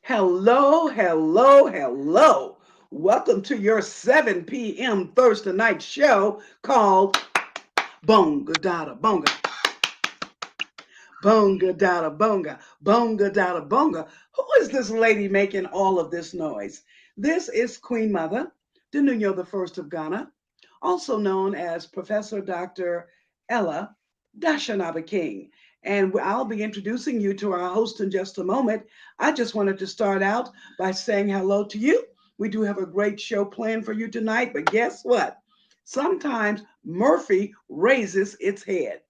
Hello, hello, hello. Welcome to your 7 p.m. Thursday night show called Bonga Dada Bonga. Bonga Dada Bonga. Bonga Dada Bonga. Who is this lady making all of this noise? This is Queen Mother, the Nuno the First of Ghana, also known as Professor Dr. Ella Dashanaba King. And I'll be introducing you to our host in just a moment. I just wanted to start out by saying hello to you. We do have a great show planned for you tonight, but guess what? Sometimes Murphy raises its head.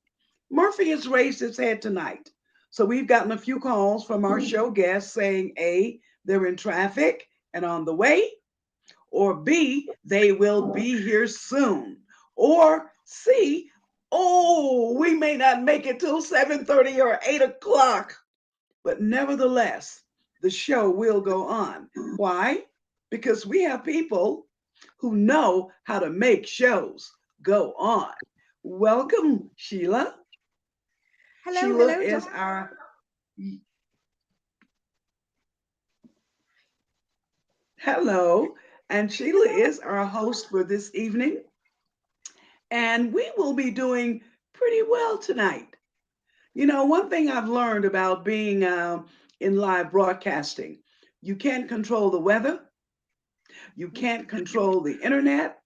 Murphy has raised his head tonight. So we've gotten a few calls from our show guests saying A, they're in traffic and on the way, or B, they will be here soon, or C, oh, we may not make it till 7:30 or 8 o'clock. But nevertheless, the show will go on. Why? Because we have people who know how to make shows go on. Welcome, Sheila. Hello, Sheila hello, is our hello, and Sheila hello. is our host for this evening, and we will be doing pretty well tonight. You know, one thing I've learned about being in live broadcasting, you can't control the weather, you can't control the internet,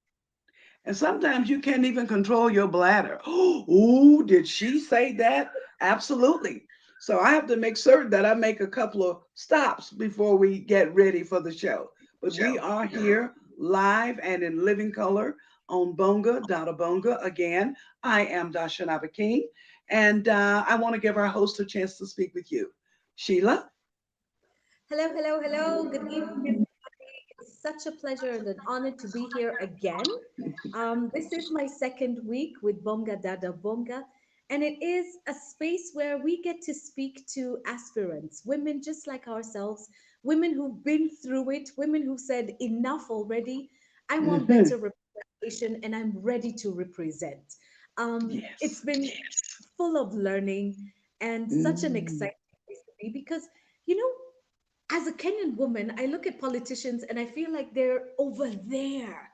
and sometimes you can't even control your bladder. Oh, did she say that? Absolutely. So I have to make certain that I make a couple of stops before we get ready for the show. But we are here live and in living color on BongaDadaBonga. Again, I am Dashanaba King, and I want to give our host a chance to speak with you. Sheila? Hello, hello, hello. Good evening, everybody. It's such a pleasure and an honor to be here again. This is my second week with Bonga Dada Bonga, and it is a space where we get to speak to aspirants, women just like ourselves, women who've been through it, women who said enough already. I want better Hmm. representation, and I'm ready to represent. It's Yes. been full of learning and such an Mm. exciting place to be because you know as a Kenyan woman, I look at politicians and I feel like they're over there.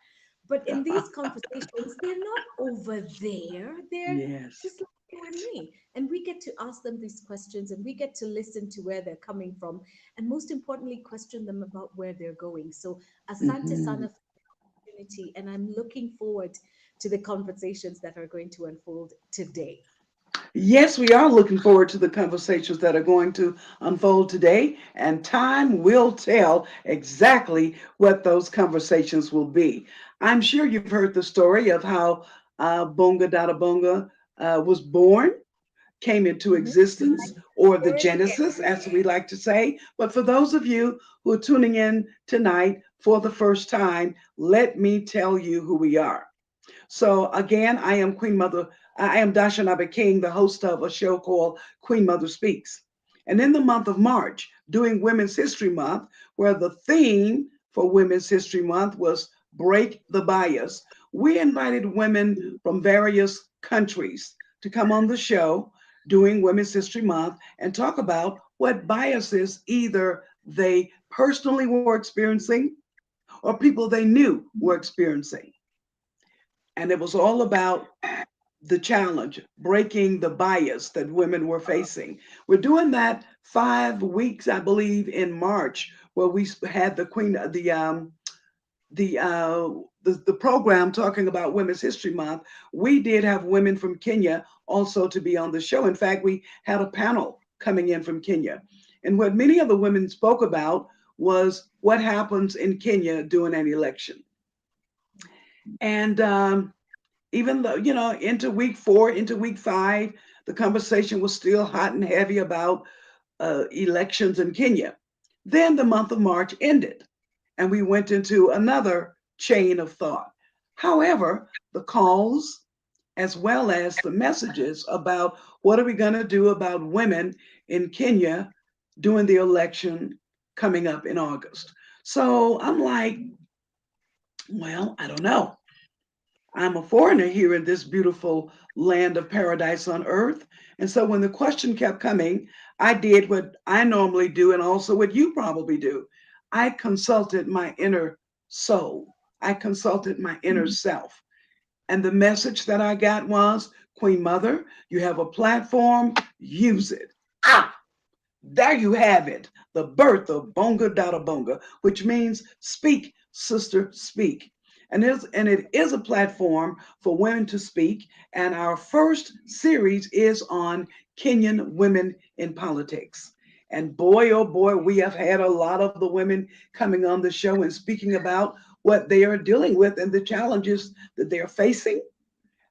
But in these conversations, they're not over there. They're Yes. just like you and me. And we get to ask them these questions and we get to listen to where they're coming from. And most importantly, question them about where they're going. So, Asante Hmm. Sana for the opportunity. And I'm looking forward to the conversations that are going to unfold today. Yes, we are looking forward to the conversations that are going to unfold today, and time will tell exactly what those conversations will be. I'm sure you've heard the story of how Bonga Dada Bonga was born, came into Mhm. existence, or the Hear it again. genesis, as we like to say. But for those of you who are tuning in tonight for the first time, let me tell you who we are. So again, I am Queen Mother. I am Dashanaba King, the host of a show called Queen Mother Speaks. And in the month of March, during Women's History Month, where the theme for Women's History Month was Break the Bias, we invited women from various countries to come on the show during Women's History Month and talk about what biases either they personally were experiencing or people they knew were experiencing. And it was all about the challenge, breaking the bias that women were facing. We're doing that 5 weeks, I believe, in March, where we had the Queen, the uh, the program talking about Women's History Month. We did have women from Kenya also to be on the show. In fact, we had a panel coming in from Kenya, and what many of the women spoke about was what happens in Kenya during an election. And even though, you know, into week 4, into week 5, the conversation was still hot and heavy about elections in Kenya. Then the month of March ended, and we went into another chain of thought. However, the calls as well as the messages about what are we going to do about women in Kenya during the election coming up in August. So I'm like, well, I don't know. I'm a foreigner here in this beautiful land of paradise on earth. And so when the question kept coming, I did what I normally do and also what you probably do. I consulted my inner soul, I consulted my inner self. And the message that I got was, Queen Mother, you have a platform, use it. Ah, there you have it. The birth of BongaDadaBonga, which means speak, sister, speak. And it is a platform for women to speak. And our first series is on Kenyan women in politics. And boy, oh boy, we have had a lot of the women coming on the show and speaking about what they are dealing with and the challenges that they are facing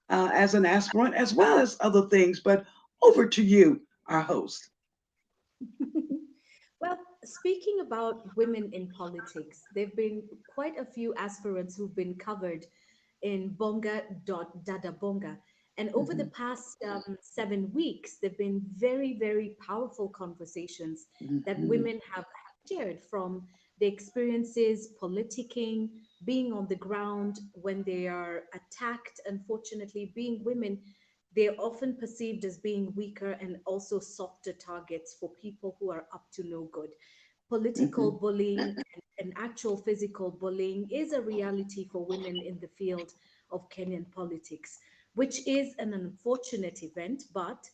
as an aspirant, as well as other things. But over to you, our host. Well, speaking about women in politics, there have been quite a few aspirants who've been covered in Bonga Bonga. And over the Mhm, past 7 weeks, there have been very, very powerful conversations that mhm, women have shared from their experiences, politicking, being on the ground when they are attacked. Unfortunately, being women, they're often perceived as being weaker and also softer targets for people who are up to no good. Political mhm, bullying and actual physical bullying is a reality for women in the field of Kenyan politics, which is an unfortunate event, but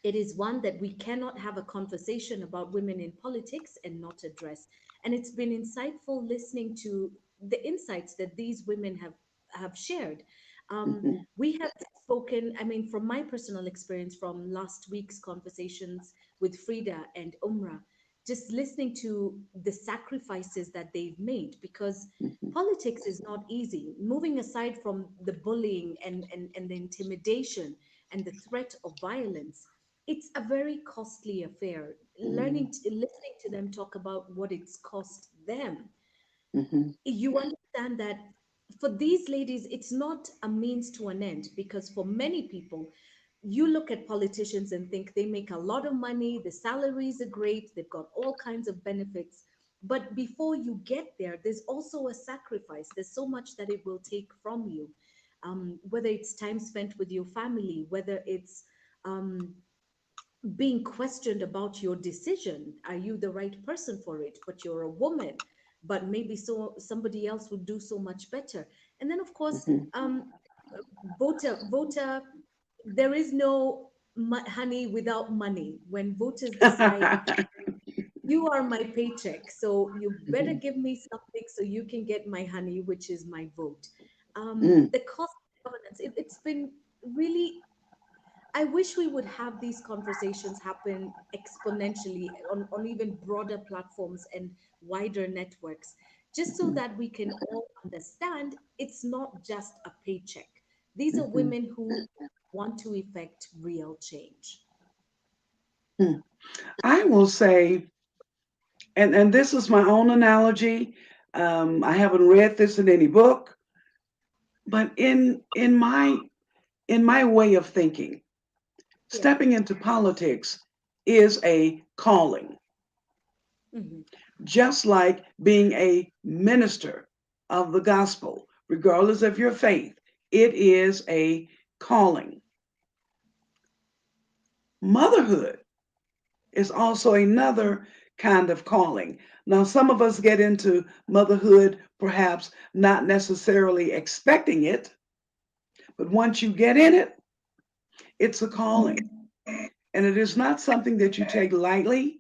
it is one that we cannot have a conversation about women in politics and not address. And it's been insightful listening to the insights that these women have shared. mhm, We have spoken, I mean, from my personal experience from last week's conversations with Frida and Umra, just listening to the sacrifices that they've made, because mhm, politics is not easy. Moving aside from the bullying and the intimidation and the threat of violence, it's a very costly affair. Listening to them talk about what it's cost them, mhm, you understand that for these ladies, it's not a means to an end, because for many people, you look at politicians and think they make a lot of money, the salaries are great, they've got all kinds of benefits. But before you get there, there's also a sacrifice. There's so much that it will take from you, whether it's time spent with your family, whether it's um, being questioned about your decision. Are you the right person for it? But you're a woman, but maybe so somebody else would do so much better. And then, of course, mhm. voter. There is no honey without money. When voters decide you are my paycheck, so you better Mhm, give me something so you can get my honey, which is my vote. mm, The cost of governance. It's been really, I wish we would have these conversations happen exponentially on even broader platforms and wider networks, just so mhm, that we can all understand it's not just a paycheck. These are mhm, women who want to effect real change. mm. I will say, and this is my own analogy. I haven't read this in any book, but in my way of thinking, Yeah. stepping into politics is a calling, Hmm. just like being a minister of the gospel, regardless of your faith. It is a calling. Motherhood is also another kind of calling. Now, some of us get into motherhood perhaps not necessarily expecting it, but once you get in it, it's a calling. And it is not something that you take lightly,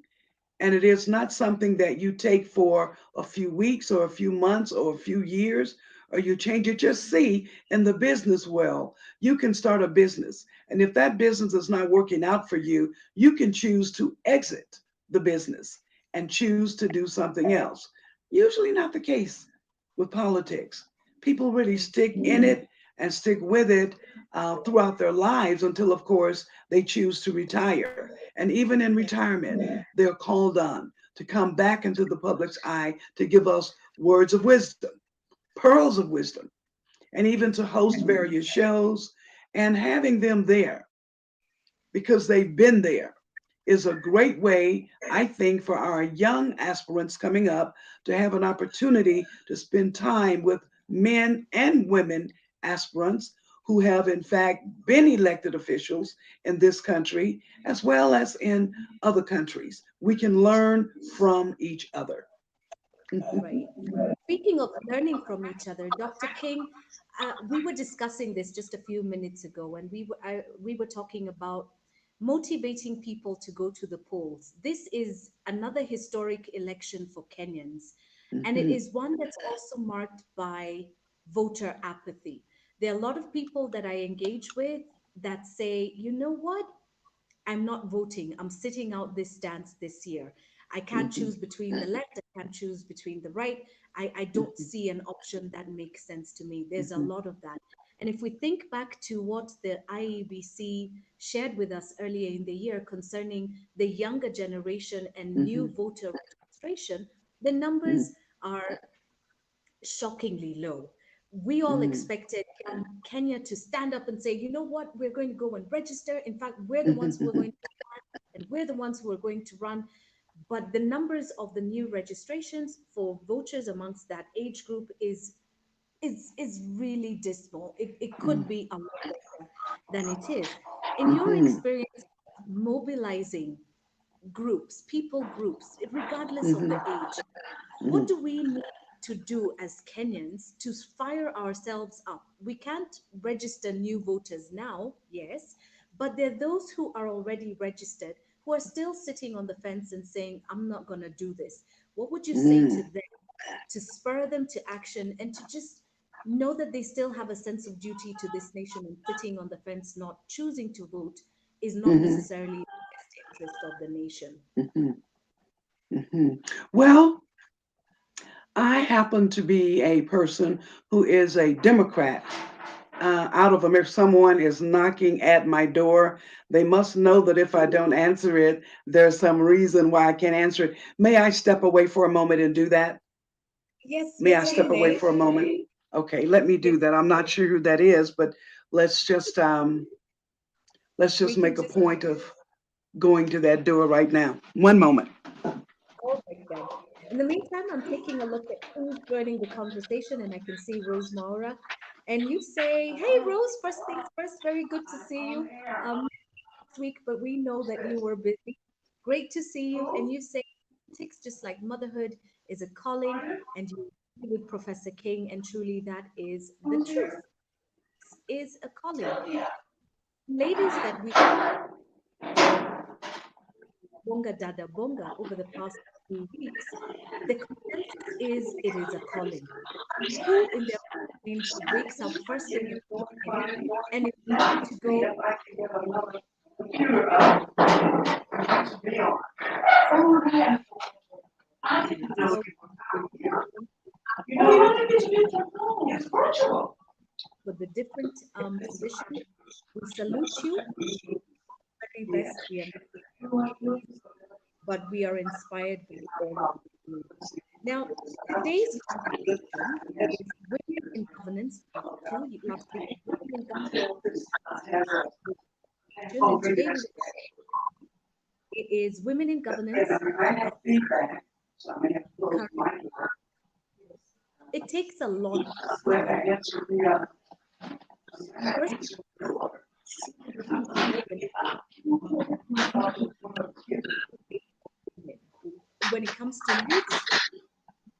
and it is not something that you take for a few weeks or a few months or a few years or you change it. Just see in the business world, you can start a business. And if that business is not working out for you, you can choose to exit the business and choose to do something else. Usually not the case with politics. People really stick in it and stick with it throughout their lives until, of course, they choose to retire. And even in Yeah. retirement, they're called on to come back into the public's eye to give us words of wisdom, pearls of wisdom, and even to host various shows. And having them there because they've been there is a great way, I think, for our young aspirants coming up to have an opportunity to spend time with men and women aspirants who have in fact been elected officials in this country as well as in other countries. We can learn from each other. Right. Speaking of learning from each other, Dr. King, we were discussing this just a few minutes ago, and we were talking about motivating people to go to the polls. This is another historic election for Kenyans, and it Mhm, is one that's also marked by voter apathy. There are a lot of people that I engage with that say, you know what? I'm not voting. I'm sitting out this dance this year. I can't mhm, choose between the left. I can't choose between the right. I don't see an option that makes sense to me. There's a mhm, lot of that. And if we think back to what the IEBC shared with us earlier in the year concerning the younger generation and new mhm, voter registration, the mhm, numbers are shockingly low. We all mhm, expected Kenya to stand up and say, you know what, we're going to go and register. In fact, we're the ones who are mhm, going to and we're the ones who are going to run. But the numbers of the new registrations for voters amongst that age group is really dismal. It could be a lot better than it is. In your mhm, experience mobilizing groups, people groups, regardless of mhm, the age, what mhm, do we need to do as Kenyans to fire ourselves up? We can't register new voters now, yes, but there are those who are already registered who are still sitting on the fence and saying, I'm not going to do this. What would you say to mhm, them to spur them to action and to just know that they still have a sense of duty to this nation and sitting on the fence, not choosing to vote, is not mhm, necessarily the best interest of the nation? mhm, mhm. Well, I happen to be a person who is a Democrat. Out of them, if someone is knocking at my door, they must know that if I don't answer it, there's some reason why I can't answer it. May I step away for a moment and do that? Yes, May I yes, you step away may. for a moment? Okay, let me Yes, do that. I'm not sure who that is, but let's just um, let's we just can make a just point of going to that door right now. One moment. all right then. In the meantime, I'm taking a look at who's joining the conversation, and I can see Rose Maura. And you say, "Hey, Rose. First things first. Very good to see you. Last week, but we know that you were busy. Great to see you." And you say, "Politics, just like motherhood, is a calling," and you agree with Professor King, and truly that is the truth. This is a calling. Ladies that we Bonga Dada Bonga over the past few weeks, the consensus is it is a calling. Who in their minds wakes up first thing in the morning and is ready to go so for the different positions? We salute you. Very best we are, but we are inspired by all of you. Now, today's conversation is women in governance, part two. Last week, women in governance, and today it is women in governance. It takes a lot first when it comes to leadership.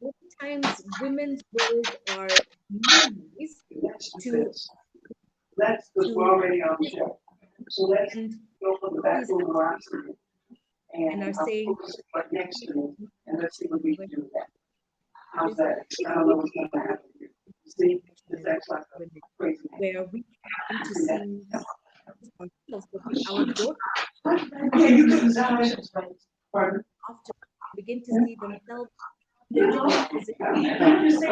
Many times women's roles are minimized to to and these and are saying this it's women where we begin to see ourselves, but our daughters after begin to see themselves in legitimate positions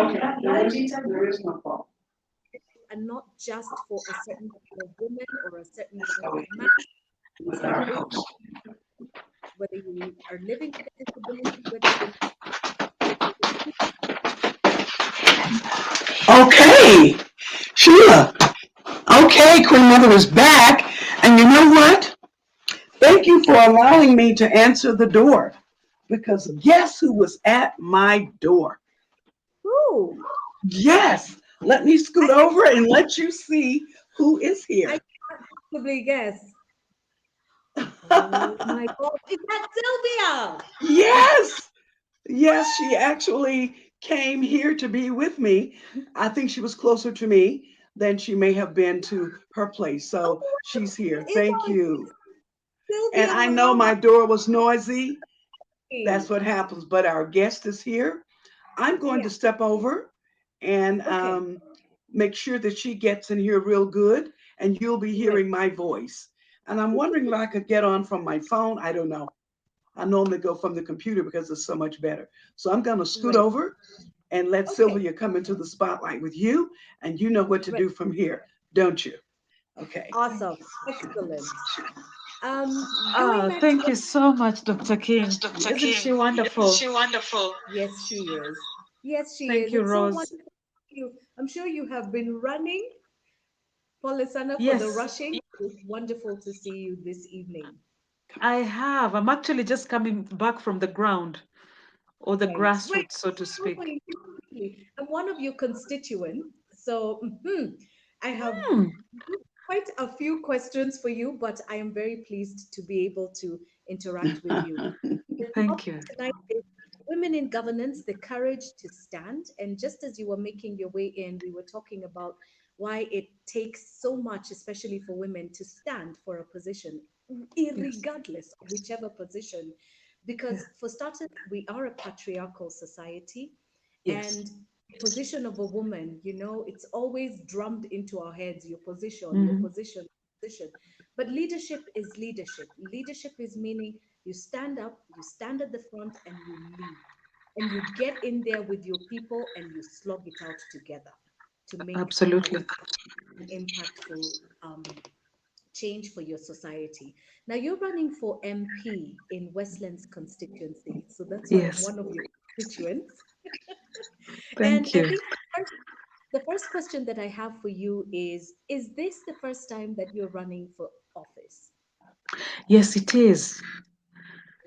and not just for a certain kind of woman or a certain kind of man. It's for every whether you are living with a disability, whether you're Okay, Sheila. Okay, Queen Mother is back. And you know what? Thank you for allowing me to answer the door. Because guess who was at my door? who? Yes, Let me scoot I over and let you see who is I here. can't possibly guess. Oh my God, is that Sylvia? Yes, yes, she actually came here to be with me. I think she was closer to me than she may have been to her place. Oh, So she's here. is Thank our you. And Sylvia I know Mulama. my door was noisy. That's what happens. But our guest is here. I'm going Yeah. to step over and Okay. make sure that she gets in here real good and you'll be Great. hearing my voice. And I'm wondering if I could get on from my phone. I don't know. I normally go from the computer because it's so much better. So I'm going to scoot Great. over and let Okay. Sylvia come into the spotlight with you. And you know what to Great. do from here, don't you? Okay. Awesome. Excellent. Going Ah, back to thank what, you so much, Dr. Much, King. Dr. Isn't King. she Isn't wonderful? she wonderful? yes, she is. Yes, she Thank is. you, It's so Rose. wonderful. You, I'm sure you have been running, Polisana, for the Yes, rushing. It's wonderful to see you this evening. I have. I'm actually just coming back from the ground or the Right, right. grassroots, so to speak. Absolutely. I'm one of your constituents, so I have Hmm, quite a few questions for you, but I am very pleased to be able to interact with you. The thank topic you. tonight is women in governance, the courage to stand. And just as you were making your way in, we were talking about why it takes so much, especially for women, to stand for a position, Yes, irregardless of whichever position. yes, Because for starters, we are a patriarchal society, yes. and the position of a woman, it's always drummed into our heads, your Hmm. position, position. But leadership is leadership. Leadership is meaning you stand up, you stand at the front, and you lead. And you get in there with your people and you slog it out together to make a Absolutely. difference, an impactful change for your society. Now, you're running for MP in Westlands constituency. So that's why I'm Yes, one of your constituents. And thank I you. think the first question that I have for you is this the first time that you're running for office? Yes, it is.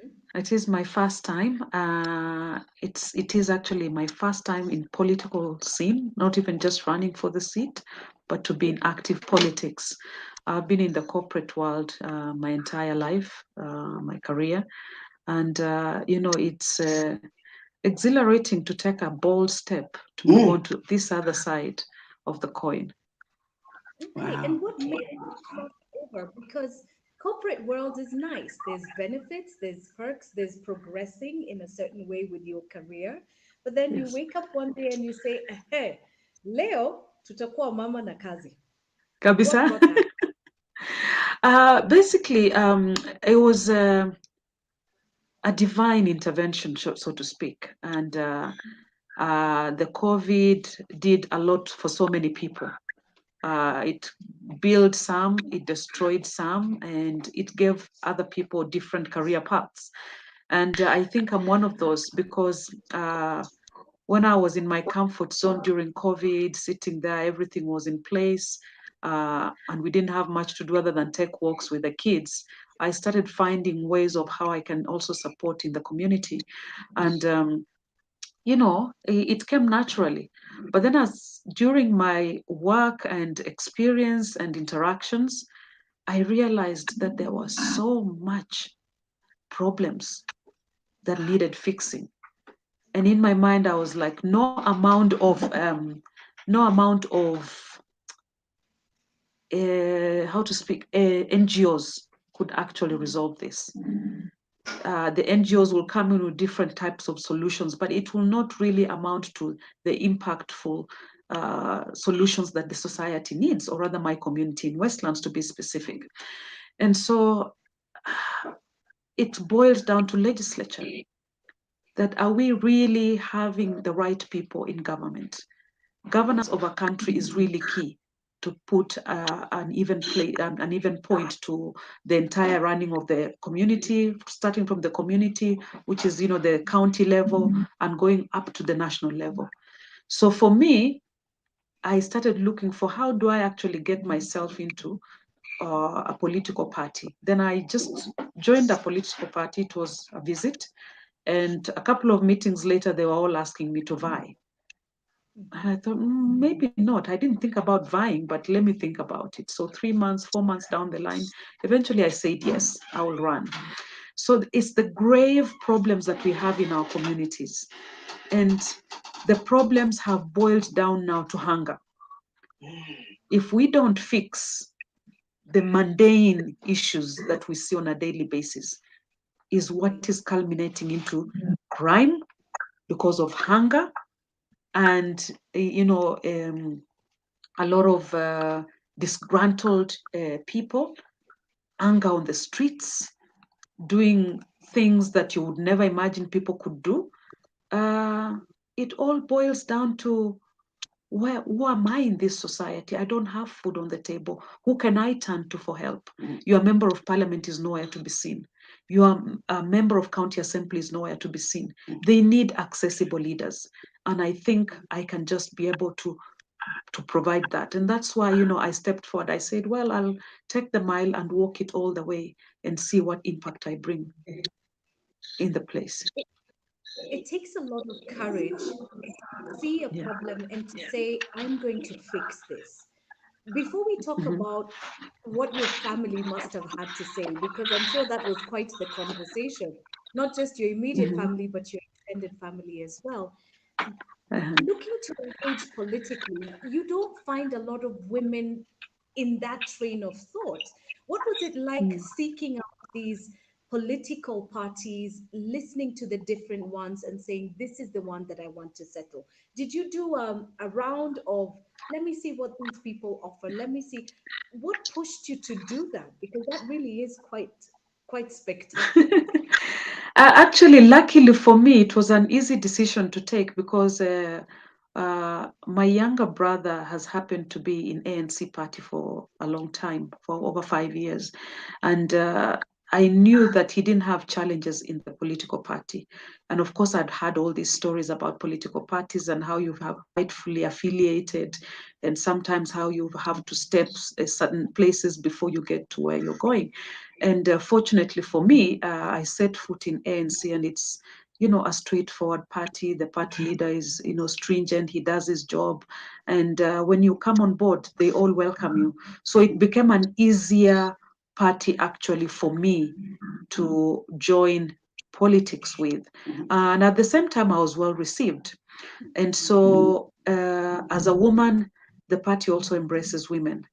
Hmm? It is my first time. It is actually my first time in political scene, not even just running for the seat, but to be in Okay. active politics. I've been in the corporate world my entire life, my career, and it's exhilarating to take a bold step to move Mm, on to this other side of the coin. Okay. wow. And what made you cross over? Because corporate world is nice. There's benefits, there's perks, there's progressing in a certain way with your career. But then you Yes, wake up one day and you say, hey, leo tutakuwa mama na kazi. What kabisa. brought that? Basically, it was a divine intervention, so to speak, and the COVID did a lot for so many people. It built some, it destroyed some, and it gave other people different career paths. And I think I'm one of those because when I was in my comfort zone during COVID, sitting there, everything was in place, and we didn't have much to do other than take walks with the kids. I started finding ways of how I can also support in the community. And it came naturally. But then, as during my work and experience and interactions, I realized that there was so much problems that needed fixing. And in my mind, I was like, no amount of how to speak NGOs could actually resolve this. The NGOs will come in with different types of solutions, but it will not really amount to the impactful solutions that the society needs, or rather my community in Westlands to be specific. And so it boils down to legislature. That are we really having the right people in government? Governance of a country is really key to put an even point to the entire running of the community, starting from the community, which is the county level, and going up to the national level. So for me, I started looking for how do I actually get myself into a political party. Then I just joined a political party. It was a visit, and a couple of meetings later, they were all asking me to vie. Mhm. And I thought, maybe not. I didn't think about vying, but let me think about it. So 3 months, 4 months down the line, eventually I said, yes, I will run. So it's the grave problems that we have in our communities. And the problems have boiled down now to hunger. If we don't fix the mundane issues that we see on a daily basis, is what is culminating into crime because of hunger and, a lot of disgruntled people, anger on the streets, doing things that you would never imagine people could do. Uh, it all boils down to who am I in this society? I don't have food on the table. Who can I turn to for help? Your member of parliament is nowhere to be seen. Your member of county assembly is nowhere to be seen. They need accessible leaders. And I think I can just be able to provide that. And that's why, I stepped forward. I said, well, I'll take the mile and walk it all the way and see what impact I bring in the place. It takes a lot of courage to see a Yeah. problem and to say, I'm going to fix this. Before we talk Mhm. about what your family must have had to say, because I'm sure that was quite the conversation, not just your immediate Mhm. family, but your extended family as well. Uh-huh. Looking to engage politically, you don't find a lot of women in that train of thought. What was it like Mm. seeking out these political parties, listening to the different ones and saying, this is the one that I want to settle? Did you do a round of, let me see what these people offer? Let me see. What pushed you to do that? Because that really is quite spectacular. Actually, luckily for me, it was an easy decision to take because my younger brother has happened to be in ANC party for a long time, for over 5 years. And I knew that he didn't have challenges in the political party. And of course, I'd heard all these stories about political parties and how you have rightfully affiliated, and sometimes how you have to step certain places before you get to where you're going. And fortunately for me, I set foot in ANC, and it's a straightforward party. The party leader is stringent. He does his job, and when you come on board, they all welcome you. So it became an easier party actually for me to join politics with, and at the same time, I was well received. And so, as a woman, the party also embraces women.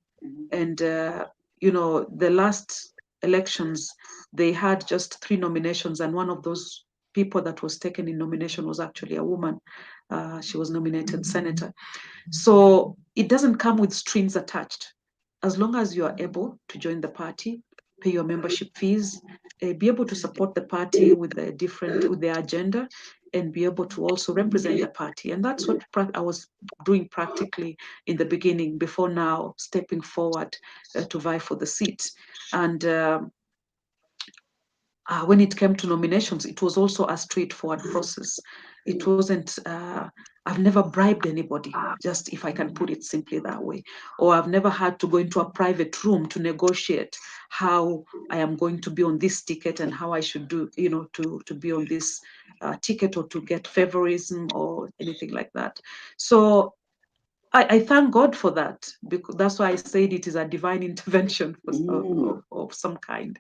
And, the last elections, they had just 3 nominations, and one of those people that was taken in nomination was actually a woman. She was nominated senator. So it doesn't come with strings attached. As long as you are able to join the party, pay your membership fees, be able to support the party with their agenda, and be able to also represent the party. And that's what I was doing practically in the beginning, before now stepping forward to vie for the seat. And when it came to nominations, it was also a straightforward process. It wasn't, I've never bribed anybody, just if I can put it simply that way. Or I've never had to go into a private room to negotiate how I am going to be on this ticket and how I should do, to be on this ticket, or to get favorism or anything like that. So I thank God for that, because that's why I said it is a divine intervention of some kind.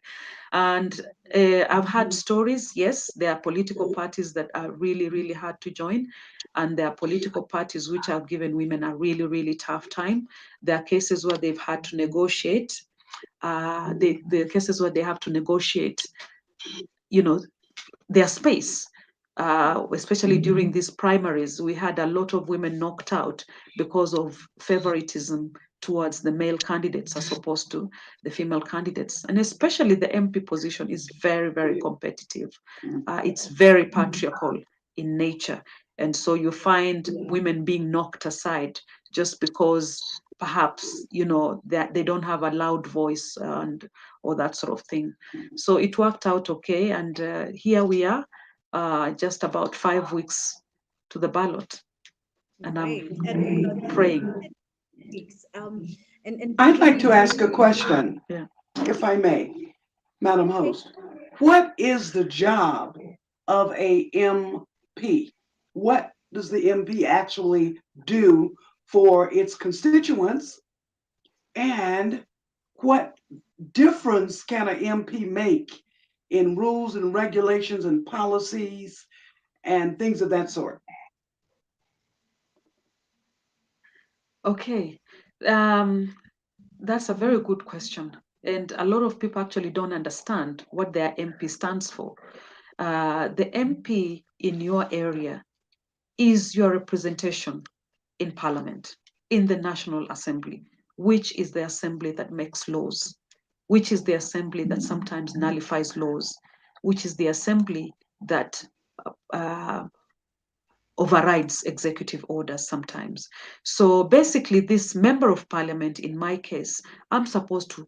And I've had stories. Yes, there are political parties that are really, really hard to join. And there are political parties which have given women a really, really tough time. There are cases where they've had to negotiate. The cases where they have to negotiate, you know, their space. Especially during these primaries, we had a lot of women knocked out because of favoritism towards the male candidates as opposed to the female candidates. And especially the MP position is very, very competitive. It's very patriarchal in nature. And so you find women being knocked aside just because perhaps, they don't have a loud voice and or that sort of thing. So it worked out okay. And here we are, just about 5 weeks to the ballot, and I'm Right. And praying. weeks. And I'd before like we to do, ask a question, Yeah. if I may, Madam okay, Host. What is the job of a MP? What does the MP actually do for its constituents, and what difference can an MP make in rules and regulations and policies and things of that sort? Okay, that's a very good question. And a lot of people actually don't understand what their MP stands for. The MP in your area is your representation in Parliament, in the National Assembly, which is the assembly that makes laws, which is the assembly that sometimes nullifies laws, which is the assembly that overrides executive orders sometimes. So basically, this member of parliament, in my case, I'm supposed to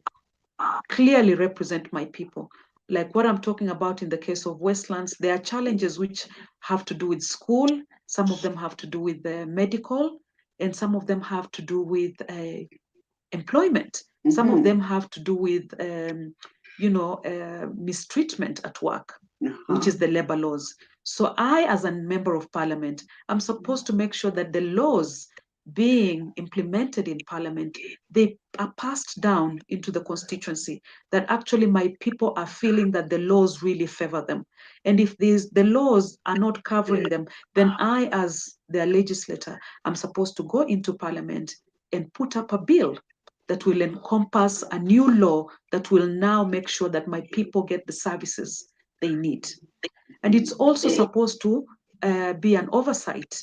clearly represent my people. Like what I'm talking about in the case of Westlands, there are challenges which have to do with school, some of them have to do with the medical, and some of them have to do with employment. Some of them have to do with, mistreatment at work, which is the labor laws. So I, as a member of parliament, I'm supposed to make sure that the laws being implemented in parliament, they are passed down into the constituency, that actually my people are feeling that the laws really favor them. And if the laws are not covering them, then I, as their legislator, I'm supposed to go into parliament and put up a bill that will encompass a new law that will now make sure that my people get the services they need. And it's also supposed to be an oversight.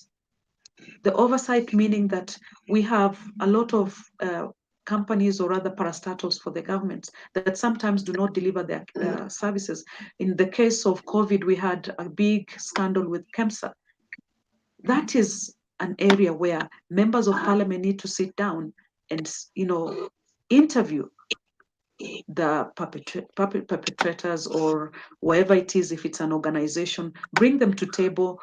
The oversight meaning that we have a lot of companies or other parastatals for the government that sometimes do not deliver their services. In the case of COVID, we had a big scandal with KEMSA. That is an area where members of parliament need to sit down and, interview the perpetrators or wherever it is, if it's an organization, bring them to table,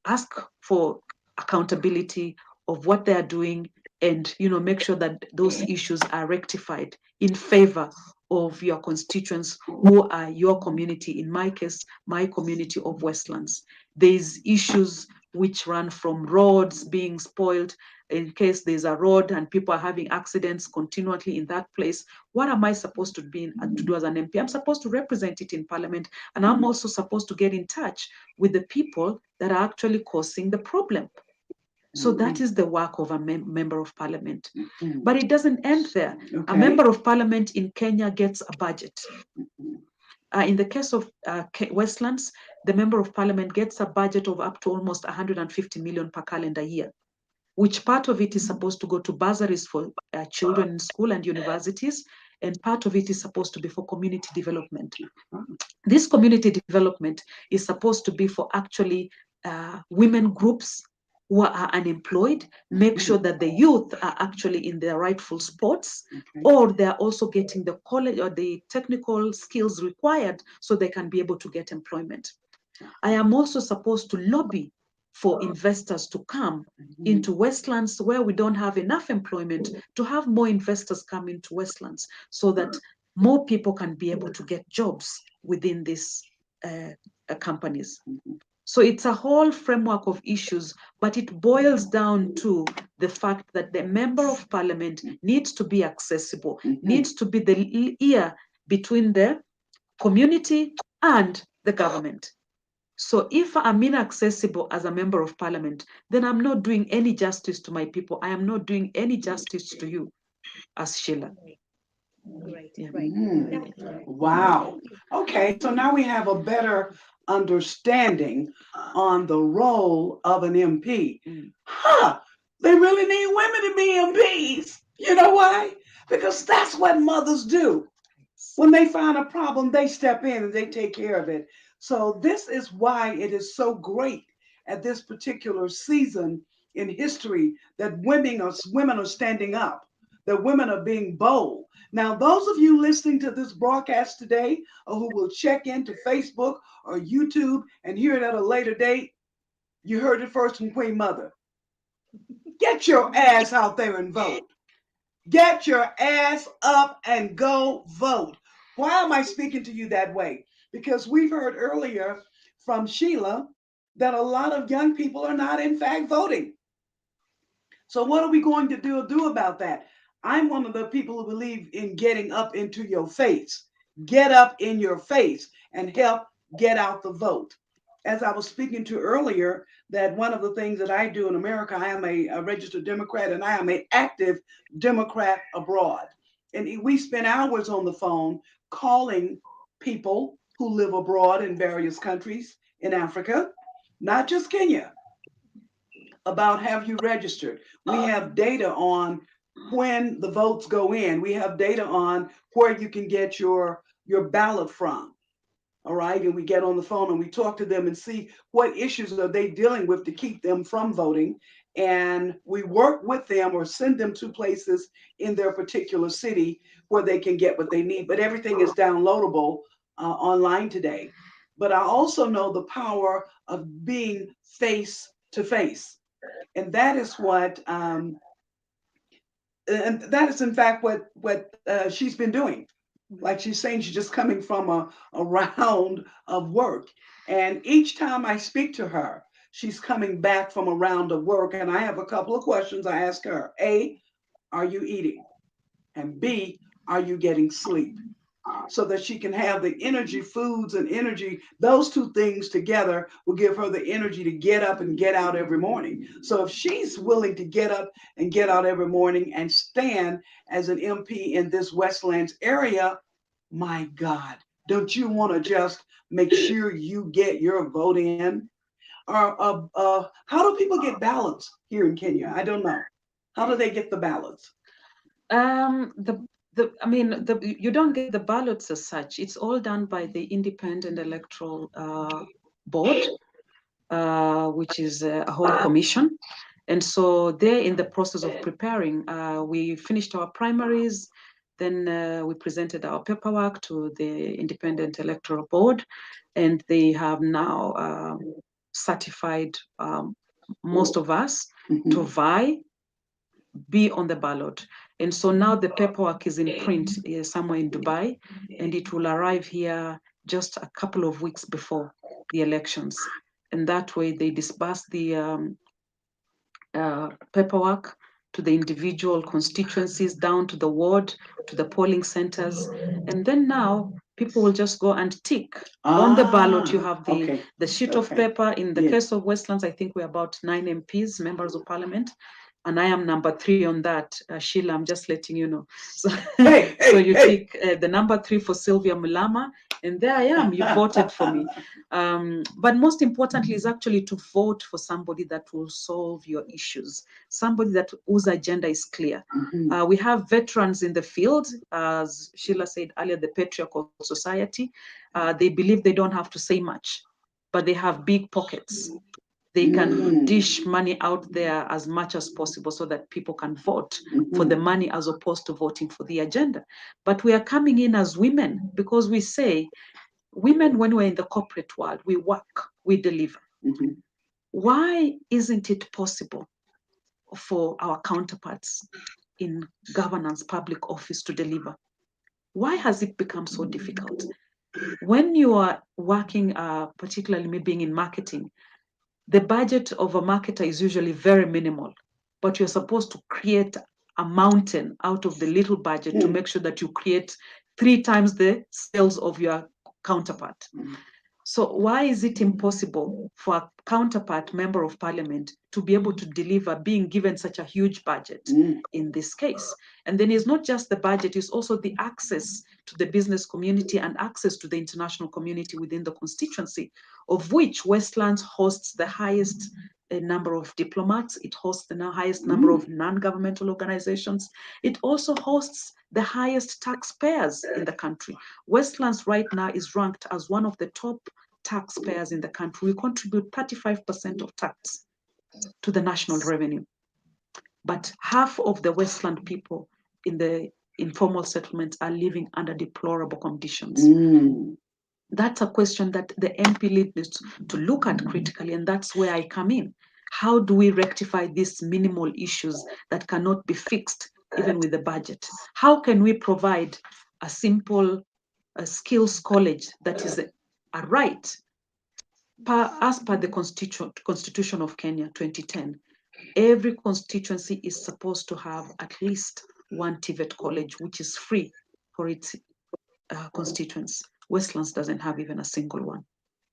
ask for accountability of what they are doing, and make sure that those issues are rectified in favor of your constituents who are your community. In my case, my community of Westlands. There's issues which run from roads being spoiled. In case there's a road and people are having accidents continually in that place, what am I supposed to do as an MP? I'm supposed to represent it in parliament, and I'm also supposed to get in touch with the people that are actually causing the problem. So that is the work of a member of parliament. But it doesn't end there. Okay. A member of parliament in Kenya gets a budget. In the case of Westlands, the member of parliament gets a budget of up to almost 150 million per calendar year, which part of it is supposed to go to bursaries for children in school and universities, and part of it is supposed to be for community development. This community development is supposed to be for actually women groups who are unemployed, make sure that the youth are actually in their rightful spots, or they're also getting the college or the technical skills required so they can be able to get employment. I am also supposed to lobby for investors to come into Westlands where we don't have enough employment, to have more investors come into Westlands so that more people can be able to get jobs within these companies. So it's a whole framework of issues, but it boils down to the fact that the member of parliament needs to be accessible, needs to be the ear between the community and the government. So if I'm inaccessible as a member of parliament, then I'm not doing any justice to my people. I am not doing any justice to you as Sheila. Great, Yeah. great. Wow. Okay, so now we have a better understanding on the role of an MP. They really need women to be MPs. You know why? Because that's what mothers do. When they find a problem, they step in and they take care of it. So this is why it is so great at this particular season in history that women are standing up, that women are being bold. Now, those of you listening to this broadcast today, or who will check into Facebook or YouTube and hear it at a later date, you heard it first from Queen Mother. Get your ass out there and vote. Get your ass up and go vote. Why am I speaking to you that way? Because we've heard earlier from Sheila that a lot of young people are not in fact voting. So what are we going to do about that? I'm one of the people who believe in getting up into your face. Get up in your face and help get out the vote. As I was speaking to earlier, that one of the things that I do in America, I am a registered Democrat and I am an active Democrat abroad. And we spend hours on the phone calling people who live abroad in various countries in Africa, not just Kenya, about have you registered. We have data on when the votes go in. We have data on where you can get your ballot from. All right. And we get on the phone and we talk to them and see what issues are they dealing with to keep them from voting. And we work with them or send them to places in their particular city where they can get what they need. But everything is downloadable online today. But I also know the power of being face to face. And that is and that is in fact what she's been doing. Like she's saying, she's just coming from a round of work. And each time I speak to her, she's coming back from a round of work. And I have a couple of questions I ask her. A, are you eating? And B, are you getting sleep? So that she can have the energy, foods and energy, those two things together will give her the energy to get up and get out every morning. So if she's willing to get up and get out every morning and stand as an MP in this Westlands area, my God, don't you want to just make sure you get your vote in? How do people get ballots here in Kenya? I don't know. How do they get the ballots? You don't get the ballots as such. It's all done by the Independent Electoral Board, which is a whole commission. And so they're in the process of preparing. We finished our primaries, then we presented our paperwork to the Independent Electoral Board, and they have now certified most of us to vie, be on the ballot. And so now the paperwork is in print somewhere in Dubai, and it will arrive here just a couple of weeks before the elections. And that way they disperse the paperwork to the individual constituencies, down to the ward, to the polling centers. And then now people will just go and tick on the ballot. You have the sheet of paper. In the case of Westlands, I think we're about 9 MPs, members of parliament. And I am number 3 on that. Sheila, I'm just letting you know. So, so you tick the number 3 for Sylvia Mulama, and there I am, you voted for me. But most importantly is actually to vote for somebody that will solve your issues, somebody whose agenda is clear. We have veterans in the field, as Sheila said earlier, the patriarchal society. They believe they don't have to say much, but they have big pockets. They can dish money out there as much as possible so that people can vote for the money as opposed to voting for the agenda. But we are coming in as women because we say, women, when we're in the corporate world, we work, we deliver. Why isn't it possible for our counterparts in governance, public office to deliver? Why has it become so difficult? When you are working, particularly maybe being in marketing, the budget of a marketer is usually very minimal, but you're supposed to create a mountain out of the little budget to make sure that you create 3 times the sales of your counterpart. So why is it impossible for a counterpart member of parliament to be able to deliver, being given such a huge budget in this case? And then it's not just the budget, it's also the access to the business community and access to the international community within the constituency, of which Westlands hosts the highest number of diplomats. It hosts the highest number of non-governmental organizations. It also hosts the highest taxpayers in the country. Westlands right now is ranked as one of the top taxpayers in the country. We contribute 35% of tax to the national revenue. But half of the Westland people in the informal settlements are living under deplorable conditions. That's a question that the MP needs to look at critically, and that's where I come in. How do we rectify these minimal issues that cannot be fixed even with the budget? How can we provide a simple skills college that is a right As per the Constitution of Kenya 2010, every constituency is supposed to have at least one TVET college, which is free for its constituents. Westlands doesn't have even a single one.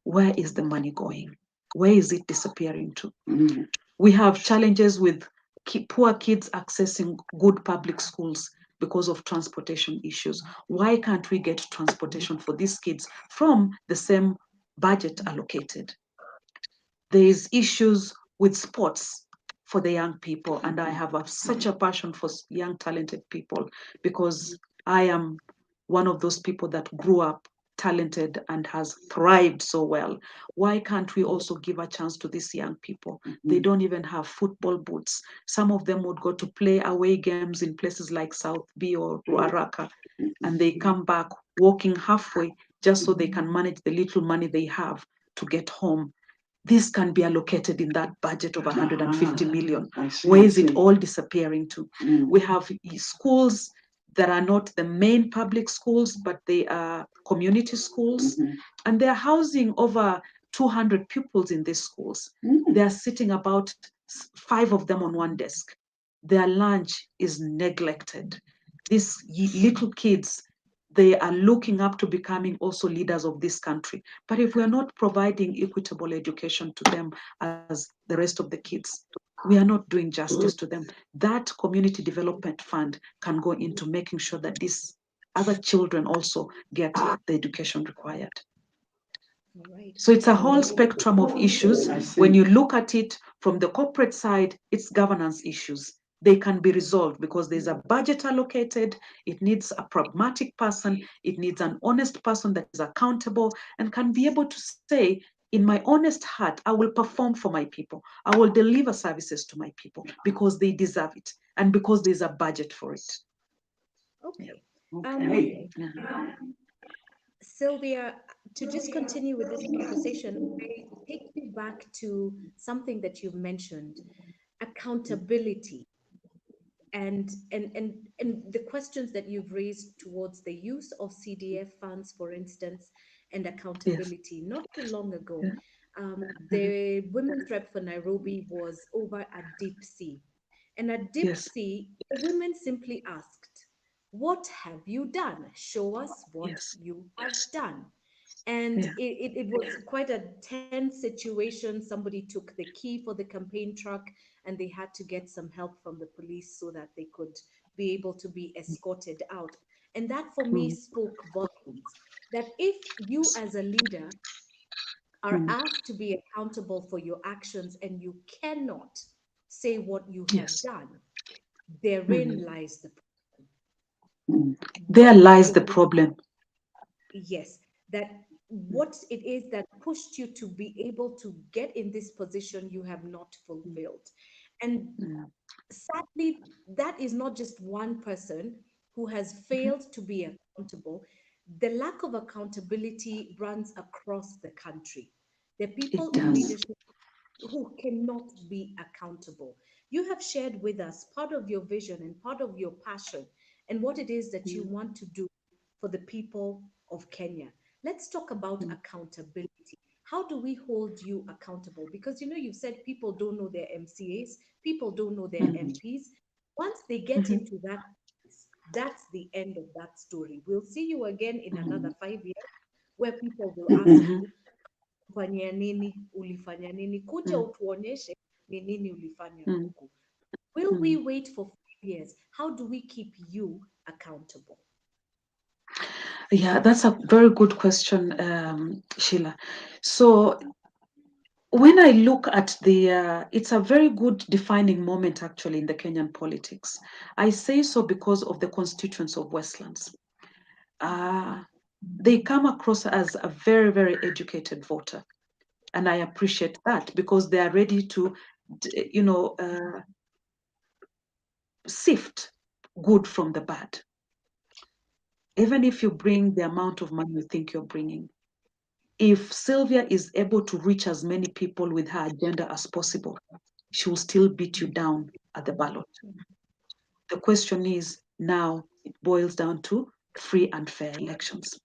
Where is the money going? Where is it disappearing to? Mm. We have challenges with poor kids accessing good public schools because of transportation issues. Why can't we get transportation for these kids from the same budget allocated? There is issues with sports for the young people, and I have such a passion for young talented people because I am one of those people that grew up talented and has thrived so well. Why can't we also give a chance to these young people? They don't even have football boots. Some of them would go to play away games in places like South B or Ruaraka, and they come back walking halfway just so they can manage the little money they have to get home. This can be allocated in that budget of 150 million. Where is it all disappearing to? We have schools that are not the main public schools, but they are community schools, and they're housing over 200 pupils in these schools. They're sitting about 5 of them on one desk. Their lunch is neglected. These little kids, they are looking up to becoming also leaders of this country. But if we're not providing equitable education to them as the rest of the kids, we are not doing justice to them. That community development fund can go into making sure that these other children also get the education required. Right. So it's a whole spectrum of issues. When you look at it from the corporate side, it's governance issues. They can be resolved because there's a budget allocated. It needs a pragmatic person. It needs an honest person that is accountable and can be able to say, in my honest heart, I will perform for my people. I will deliver services to my people because they deserve it and because there's a budget for it. Okay. Okay. Sylvia, to just continue with this conversation, I take you back to something that you've mentioned, accountability, and the questions that you've raised towards the use of CDF funds, for instance, and accountability. Not too long ago, the women's rep for Nairobi was over at Deep Sea. And at Deep Yes. Sea, the women simply asked, "What have you done? Show us what Yes. you have done." And Yeah. it was quite a tense situation. Somebody took the key for the campaign truck, and they had to get some help from the police so that they could be able to be escorted out. And that for me spoke volumes, that if you as a leader are asked to be accountable for your actions and you cannot say what you have Yes. done, therein lies the There what lies it the is. problem. Yes, that what it is that pushed you to be able to get in this position you have not fulfilled. And sadly, that is not just one person who has failed to be accountable. The lack of accountability runs across the country. The people It in does. leadership who cannot be accountable. You have shared with us part of your vision and part of your passion and what it is that you want to do for the people of Kenya. Let's talk about accountability. How do we hold you accountable? Because you've said people don't know their MCAs, people don't know their MPs. Once they get into that, that's the end of that story. We'll see you again in another 5 years where people will ask you, fanyia nini, ulifanya nini, kuja utuonyeshe ni nini ulifanya huku. Will we wait for 5 years? How do we keep you accountable? Yeah, that's a very good question, Sheila. So when I look at it's a very good defining moment actually in the Kenyan politics. I say so because of the constituents of Westlands. They come across as a very, very educated voter. And I appreciate that because they are ready to, sift good from the bad. Even if you bring the amount of money you think you're bringing, if Sylvia is able to reach as many people with her agenda as possible, she will still beat you down at the ballot. The question is now it boils down to free and fair elections.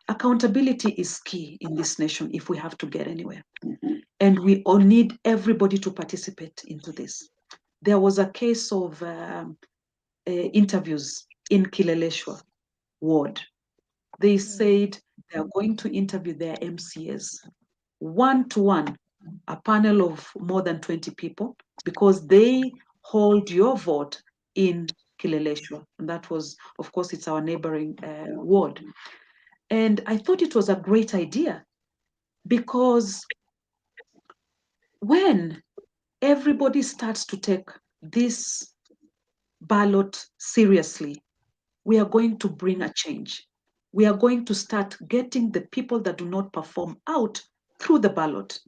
Accountability is key in this nation if we have to get anywhere. And we all need everybody to participate into this. There was a case of interviews in Kileleshwa ward. They said they are going to interview their MCAs one-to-one, a panel of more than 20 people, because they hold your vote in Kileleshwa. And that was, of course, it's our neighboring ward. And I thought it was a great idea because when everybody starts to take this ballot seriously, we are going to bring a change. We are going to start getting the people that do not perform out through the ballot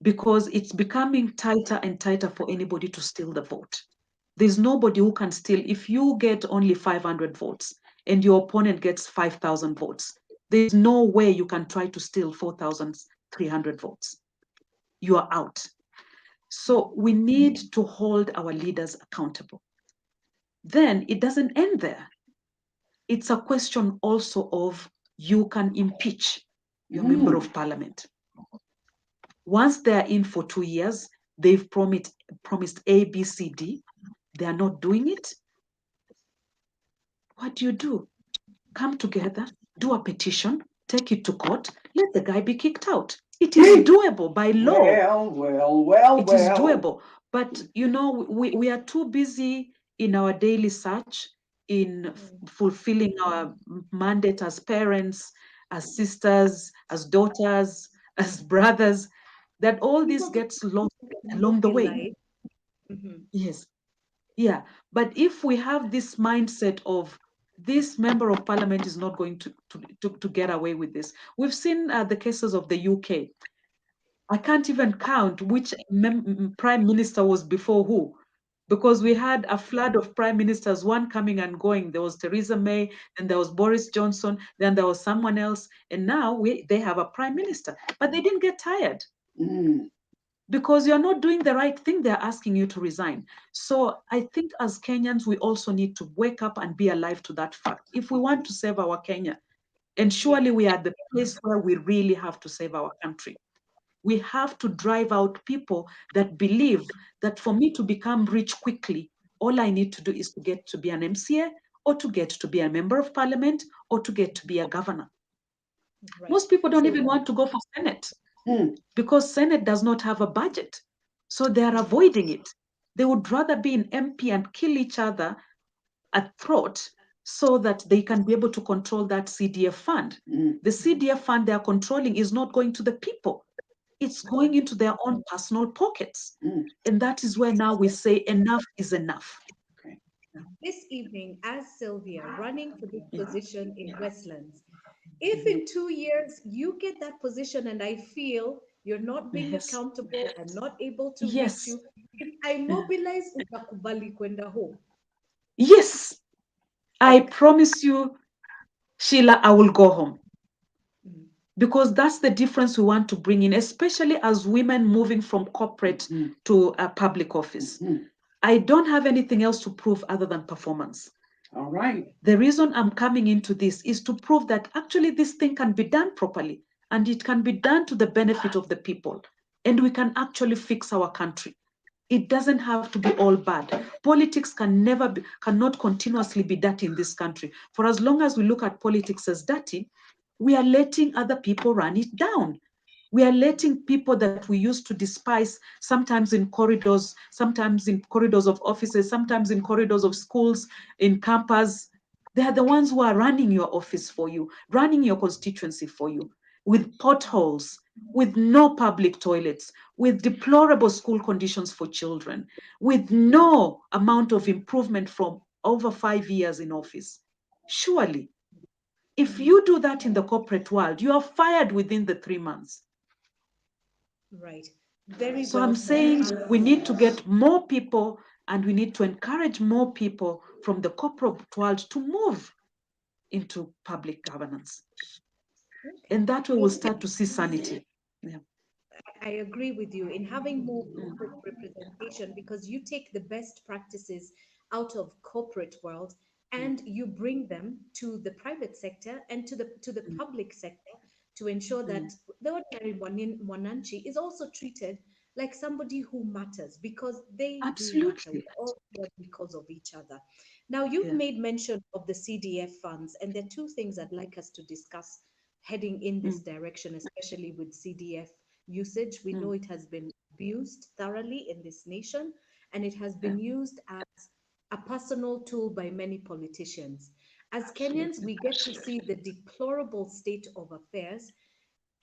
because it's becoming tighter and tighter for anybody to steal the vote. There's nobody who can steal. If you get only 500 votes and your opponent gets 5,000 votes, there's no way you can try to steal 4,300 votes. You are out. So we need to hold our leaders accountable. Then it doesn't end there. It's a question also of you can impeach your member of parliament. Once they're in for 2 years, they've promised A, B, C, D. They are not doing it. What do? Come together, do a petition, take it to court, let the guy be kicked out. It is doable by law. Well. It is doable. But, you know, we are too busy in our daily search, in fulfilling our mandate as parents, as sisters, as daughters, as brothers, that all this gets lost along the way. Yes. Yeah. But if we have this mindset of this member of parliament is not going to get away with this. We've seen the cases of the UK. I can't even count which prime minister was before who, because we had a flood of prime ministers, one coming and going. There was Theresa May, then there was Boris Johnson, then there was someone else, and now they have a prime minister. But they didn't get tired. Because you're not doing the right thing, they're asking you to resign. So I think as Kenyans, we also need to wake up and be alive to that fact. If we want to save our Kenya, and surely we are at the place where we really have to save our country. We have to drive out people that believe that for me to become rich quickly, all I need to do is to get to be an MCA or to get to be a member of parliament or to get to be a governor. Right. Most people don't even want to go for Senate because Senate does not have a budget. So they are avoiding it. They would rather be an MP and kill each other at throat so that they can be able to control that CDF fund. The CDF fund they are controlling is not going to the people. It's going into their own personal pockets. And that is where now we say enough is enough. Okay. This evening, as Sylvia running for this position in Westlands, if in 2 years you get that position and I feel you're not being accountable, I'm not able to reach you, if I mobilize, utakubali kwenda home. Yes, I promise you, Sheila, I will go home. Because that's the difference we want to bring in, especially as women moving from corporate to a public office. I don't have anything else to prove other than performance. All right. The reason I'm coming into this is to prove that actually this thing can be done properly and it can be done to the benefit of the people. And we can actually fix our country. It doesn't have to be all bad. Politics cannot continuously be dirty in this country. For as long as we look at politics as dirty, we are letting other people run it down. We are letting people that we used to despise, sometimes in corridors of offices, sometimes in corridors of schools, in campus. They are the ones who are running your office for you, running your constituency for you, with potholes, with no public toilets, with deplorable school conditions for children, with no amount of improvement from over 5 years in office. Surely, if you do that in the corporate world, you are fired within the 3 months. Right. So I'm saying we need to get more people and we need to encourage more people from the corporate world to move into public governance. Okay. And that way we'll start to see sanity. Yeah. I agree with you in having more corporate representation because you take the best practices out of corporate world and you bring them to the private sector and to the public sector to ensure that the ordinary Mwananchi is also treated like somebody who matters, because they do matter. Absolutely. We're all here because of each other. Now, you've Yeah. made mention of the CDF funds, and there are two things I'd like us to discuss heading in this direction, especially with CDF usage. We know it has been abused thoroughly in this nation, and it has Yeah. been used as a personal tool by many politicians. As Kenyans, Absolutely. we get to see the deplorable state of affairs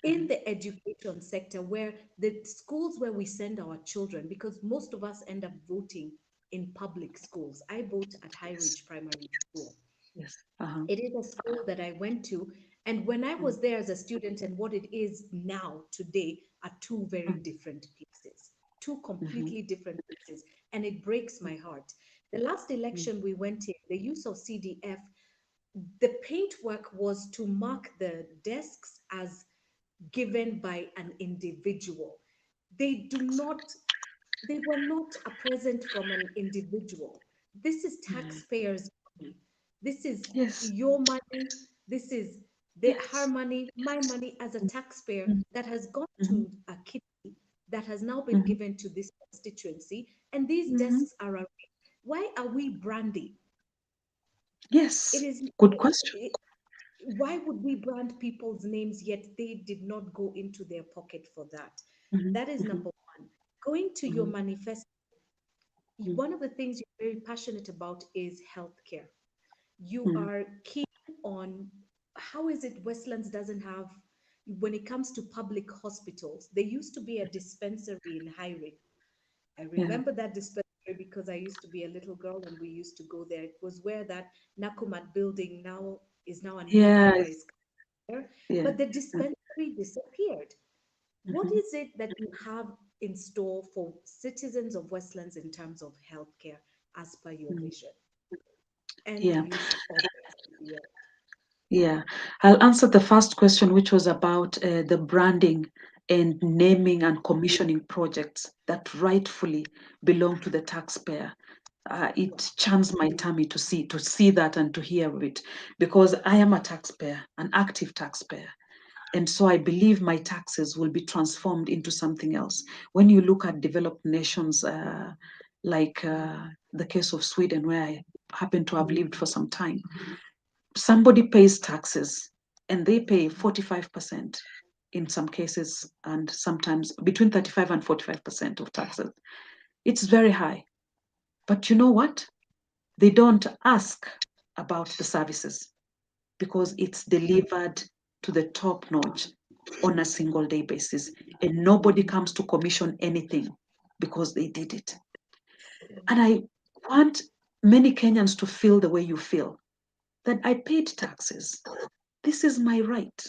in the education sector, where the schools where we send our children, because most of us end up voting in public schools. I vote at High Yes. Ridge Primary School. Yes. Uh-huh. It is a school that I went to. And when I was there as a student and what it is now today are two very different places, two completely different places. And it breaks my heart. The last election we went in, the use of CDF, the paintwork was to mark the desks as given by an individual. They do not, they were not a present from an individual. This is taxpayers' money. This is Yes. your money. This is her Yes. money, my money as a taxpayer that has gone Mm-hmm. to a kitty that has now been Mm-hmm. given to this constituency. And these Mm-hmm. desks are arranged. Why are we branding? It Yes. is. Good question. Why would we brand people's names yet they did not go into their pocket for that? Mm-hmm. That is Mm-hmm. number one. Going to your Mm-hmm. manifesto, one of the things you're very passionate about is healthcare. You Mm-hmm. are keen on how is it Westlands doesn't have, when it comes to public hospitals, there used to be a dispensary in Highring. I Yeah. remember that dispensary because I used to be a little girl and we used to go there. It was where that Nakumat building now is now a new Yes. high-rise there, Yeah. but the dispensary disappeared. What Mm-hmm. is it that you have in store for citizens of Westlands in terms of healthcare as per your vision and the Yeah. use of CDF? Yeah. I'll answer the first question, which was about the branding and naming and commissioning projects that rightfully belong to the taxpayer. It churns my tummy to see that and to hear it, because I am a taxpayer, an active taxpayer. And so I believe my taxes will be transformed into something else. When you look at developed nations, like the case of Sweden, where I happen to have lived for some time, somebody pays taxes and they pay 45% in some cases, and sometimes between 35 and 45% of taxes. It's very high. But you know what? They don't ask about the services because it's delivered to the top notch on a single day basis. And nobody comes to commission anything because they did it. And I want many Kenyans to feel the way you feel, that I paid taxes. This is my right.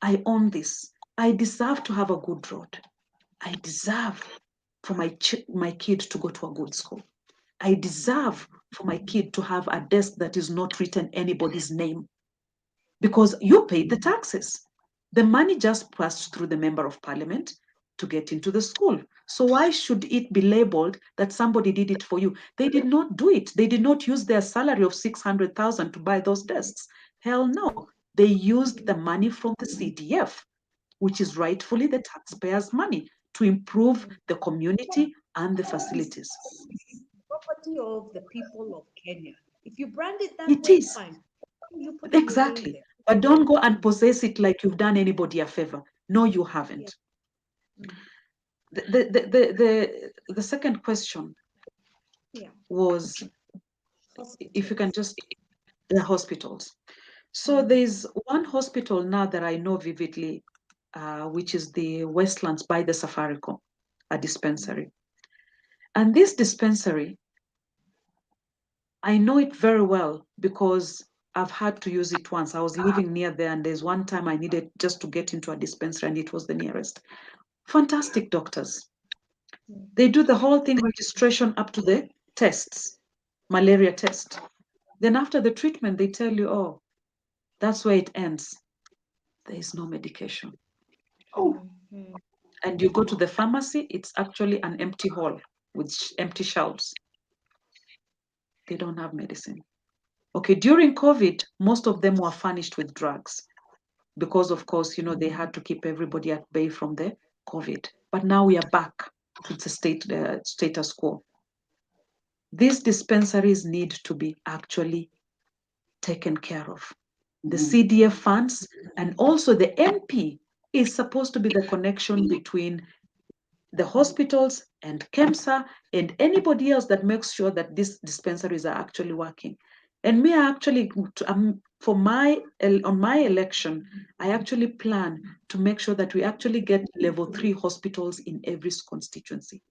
I own this. I deserve to have a good road. I deserve for my kid to go to a good school. I deserve for my kid to have a desk that is not written anybody's name, because you paid the taxes. The money just passed through the member of parliament to get into the school. So why should it be labeled that somebody did it for you? They did not do it. They did not use their salary of 600,000 to buy those desks. Hell no. They used the money from the CDF, which is rightfully the taxpayers' money, to improve the community and the facilities. Property of the people of Kenya. If you brand it that It way, is. fine. Why are you putting your name Exactly. there? But don't go and possess it like you've done anybody a favor. No, you Yeah. haven't. Mm. The second question Yeah. was, if you can Hospitals. just, the hospitals. So Mm. there's one hospital now that I know vividly, which is the Westlands by the Safaricom, a dispensary. And this dispensary, I know it very well because I've had to use it once. I was living near there, and there's one time I needed just to get into a dispensary, and it was the nearest. Fantastic doctors. Mm. They do the whole thing, registration up to the tests, malaria test. Then after the treatment, they tell you, oh, that's where it ends. There is no medication. Oh, Mm. And you go to the pharmacy, it's actually an empty hall with empty shelves. They don't have medicine. Okay, during COVID, most of them were furnished with drugs because, of course, they had to keep everybody at bay from the COVID. But now we are back to the status quo. These dispensaries need to be actually taken care of. The CDF funds and also the MP is supposed to be the connection between the hospitals and KEMSA and anybody else that makes sure that these dispensaries are actually working. And me actually, on my election, I actually plan to make sure that we actually get level 3 hospitals in every constituency.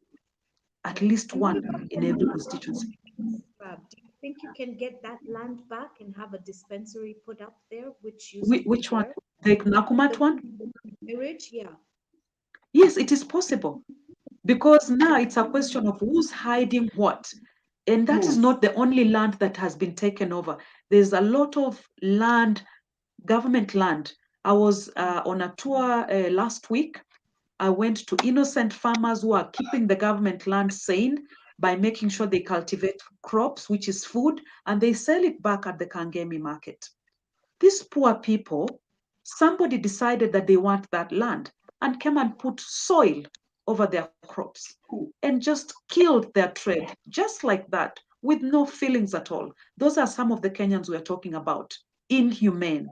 At least one in every constituency. Do you think you can get that land back and have a dispensary put up there, which used to Which be one? there? The Nakumat one? Marriage, yeah. Yes, it is possible. Because now it's a question of who's hiding what. And that is not the only land that has been taken over. There's a lot of land, government land. I was on a tour last week. I went to innocent farmers who are keeping the government land sane by making sure they cultivate crops, which is food, and they sell it back at the Kangemi market. These poor people, somebody decided that they want that land and came and put soil over their crops and just killed their trade, just like that, with no feelings at all. Those are some of the Kenyans we are talking about. Inhumane,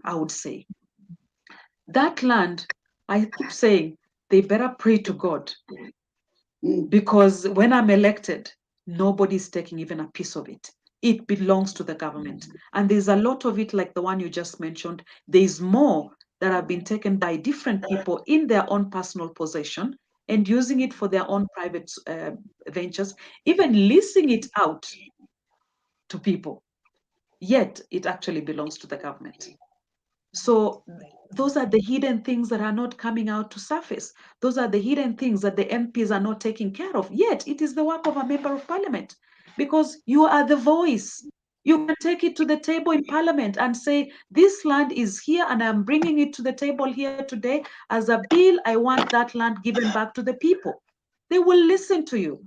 I would say. That land, I keep saying, they better pray to God. Because when I'm elected, nobody's taking even a piece of it. It belongs to the government. And there's a lot of it, like the one you just mentioned. There's more that have been taken by different people in their own personal possession and using it for their own private ventures, even leasing it out to people. Yet it actually belongs to the government. So those are the hidden things that are not coming out to surface. Those are the hidden things that the MPs are not taking care of. Yet it is the work of a member of parliament because you are the voice. You can take it to the table in parliament and say, this land is here and I'm bringing it to the table here today as a bill. I want that land given back to the people. They will listen to you.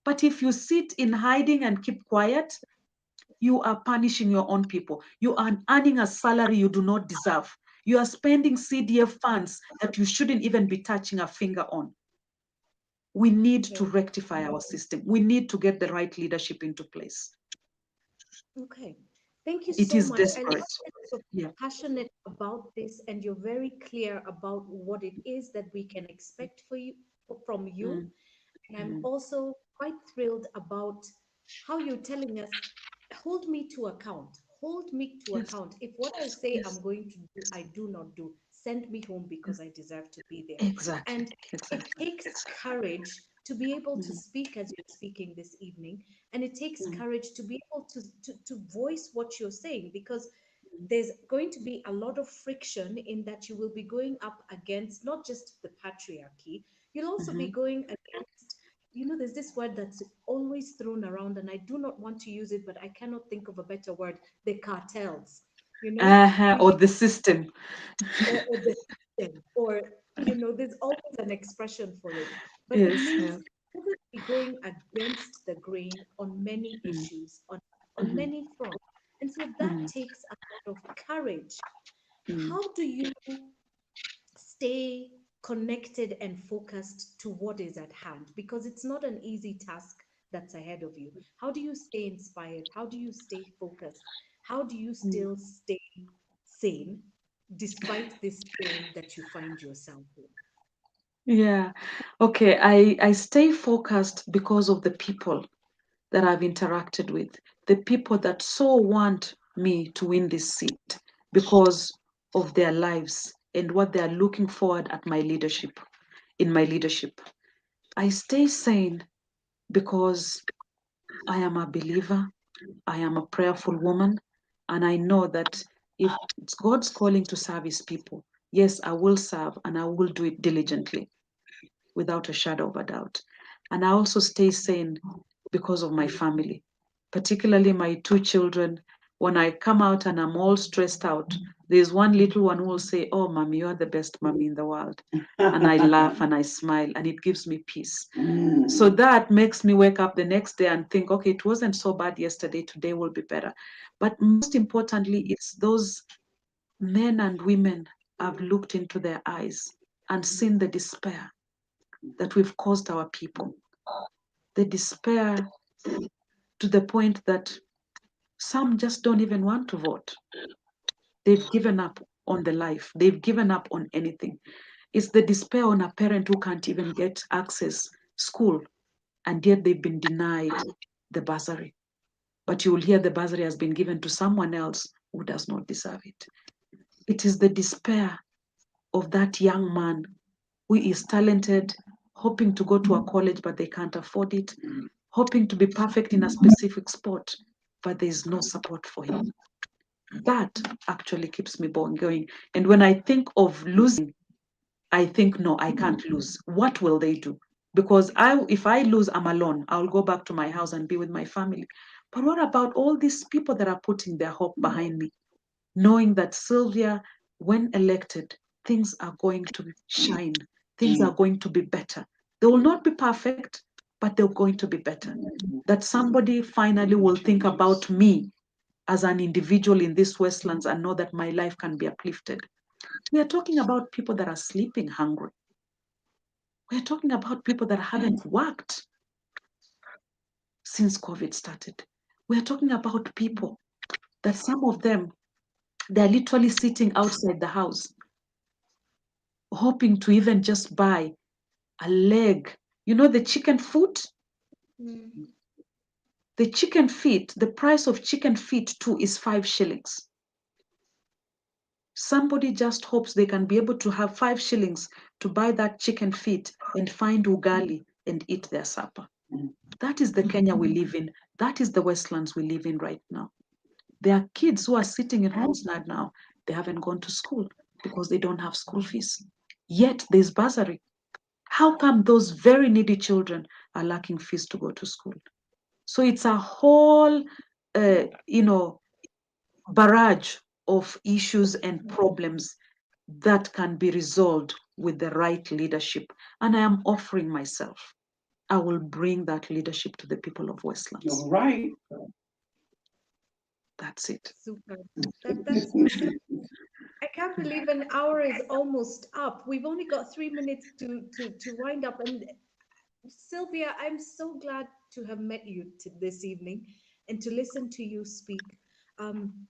But if you sit in hiding and keep quiet, you are punishing your own people. You are earning a salary you do not deserve. You are spending CDF funds that you shouldn't even be touching a finger on. We need to rectify our system. We need to get the right leadership into place. Okay. Thank you It so is much. desperate. You're passionate about this and you're very clear about what it is that we can expect from you. And I'm also quite thrilled about how you're telling us, hold me to account. Hold me to account. If what I say I'm going to do, I do not do, send me home because I deserve to be there. Exactly. And it takes courage to be able to speak as you're speaking this evening. And it takes courage to be able to voice what you're saying because there's going to be a lot of friction in that you will be going up against not just the patriarchy, you'll also be going against, there's this word that's always thrown around, and I do not want to use it, but I cannot think of a better word, the cartels, Or the system. or the system, or, there's always an expression for it. But it Yes. means we're going to be going against the grain on many issues, on many fronts. And so that takes a lot of courage. How do you stay connected and focused to what is at hand? Because it's not an easy task that's ahead of you. How do you stay inspired? How do you stay focused? How do you still stay sane despite this pain that you find yourself in? Yeah. Okay. I stay focused because of the people that I've interacted with, the people that so want me to win this seat because of their lives and what they are looking forward at my leadership, in my leadership. I stay sane because I am a believer, I am a prayerful woman, and I know that if it's God's calling to serve his people, yes, I will serve and I will do it diligently without a shadow of a doubt. And I also stay sane because of my family, particularly my two children. When I come out and I'm all stressed out, There's one little one who will say, "Oh, mommy, you're the best mommy in the world." And I laugh and I smile, and it gives me peace. So that makes me wake up the next day and think, okay, it wasn't so bad yesterday, today will be better. But most importantly, it's those men and women have looked into their eyes and seen the despair that we've caused our people. The despair to the point that some just don't even want to vote. They've given up on the life. They've given up on anything. It's the despair on a parent who can't even get access school, and yet they've been denied the bursary. But you will hear the bursary has been given to someone else who does not deserve it. It is the despair of that young man who is talented, hoping to go to a college, but they can't afford it, hoping to be perfect in a specific sport, but there is no support for him. That actually keeps me going. And when I think of losing, I think, no, I can't lose. What will they do? Because if I lose, I'm alone. I'll go back to my house and be with my family. But what about all these people that are putting their hope behind me, knowing that Sylvia, when elected, things are going to shine, things are going to be better. They will not be perfect, but they're going to be better. That somebody finally will think about me as an individual in this Westlands and know that my life can be uplifted. We are talking about people that are sleeping hungry. We're talking about people that haven't worked since COVID started. We're talking about people that some of them, they're literally sitting outside the house, hoping to even just buy a leg. You know, the chicken foot? The chicken feet, the price of chicken feet too is 5 shillings. Somebody just hopes they can be able to have 5 shillings to buy that chicken feet and find ugali and eat their supper. That is the Kenya we live in. That is the Westlands we live in right now. There are kids who are sitting in homes right now. They haven't gone to school because they don't have school fees. Yet there's bursary. How come those very needy children are lacking fees to go to school? So it's a whole, barrage of issues and problems that can be resolved with the right leadership. And I am offering myself. I will bring that leadership to the people of Westlands. All right. That's it. Super. That's I can't believe an hour is almost up. We've only got 3 minutes to wind up. And Sylvia, I'm so glad to have met you this evening and to listen to you speak. Um,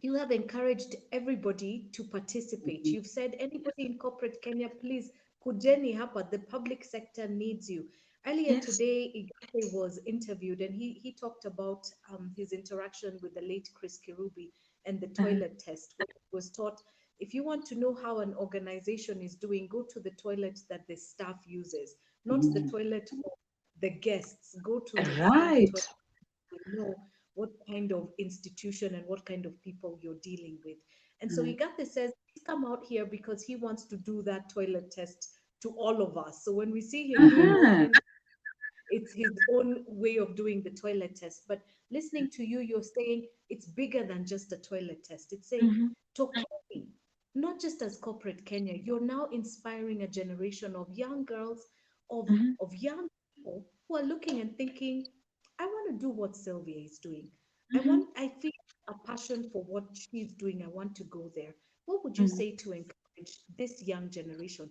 you have encouraged everybody to participate. You've said anybody in corporate Kenya, please, kujeni hapa, the public sector needs you. Earlier Yes. today, Igate was interviewed and he talked about his interaction with the late Chris Kirubi and the toilet test, where he was taught, if you want to know how an organization is doing, go to the toilet that the staff uses, not the toilet for the guests. Go to the staff Right. toilet to know what kind of institution and what kind of people you're dealing with. And so Igate says he's come out here because he wants to do that toilet test to all of us. So when we see him doing all kinds, it's his own way of doing the toilet test. But listening to you, you're saying it's bigger than just a toilet test. It's saying, Tokeni, not just as corporate Kenya, you're now inspiring a generation of young girls, of young people who are looking and thinking, I want to do what Sylvia is doing. I feel a passion for what she's doing. I want to go there. What would you say to encourage this young generation?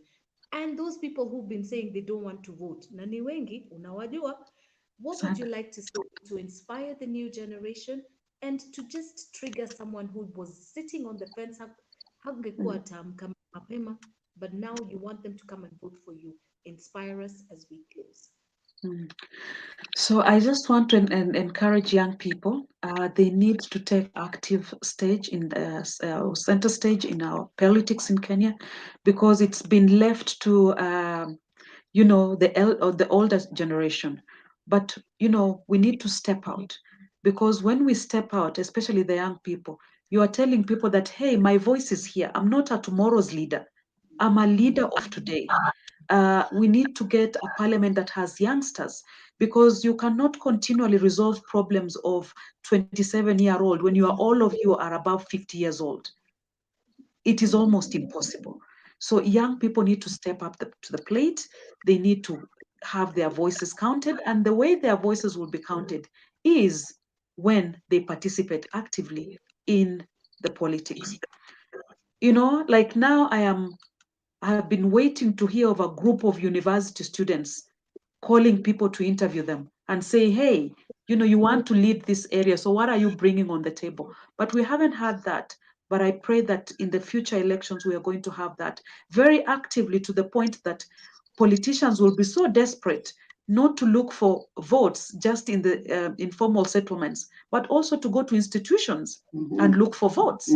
And those people who've been saying they don't want to vote, na ni wengi, unawajua, what would you like to say to inspire the new generation and to just trigger someone who was sitting on the fence, hangekuwa ataamka mapema, but now you want them to come and vote for you? Inspire us as we close. So I just want to encourage young people. They need to take active stage in the center stage in our politics in Kenya, because it's been left to the older generation. But we need to step out, because when we step out, especially the young people, you are telling people that, hey, my voice is here. I'm not a tomorrow's leader. I'm a leader of today. We need to get a parliament that has youngsters, because you cannot continually resolve problems of 27-year-old when all of you are above 50 years old. it is almost impossible. So young people need to step up to the plate. They need to have their voices counted. And the way their voices will be counted is when they participate actively in the politics. You know, like now I have been waiting to hear of a group of university students calling people to interview them and say, hey, you know, you want to lead this area, so what are you bringing on the table? But we haven't had that. But I pray that in the future elections, we are going to have that very actively, to the point that politicians will be so desperate not to look for votes just in the informal settlements, but also to go to institutions and look for votes.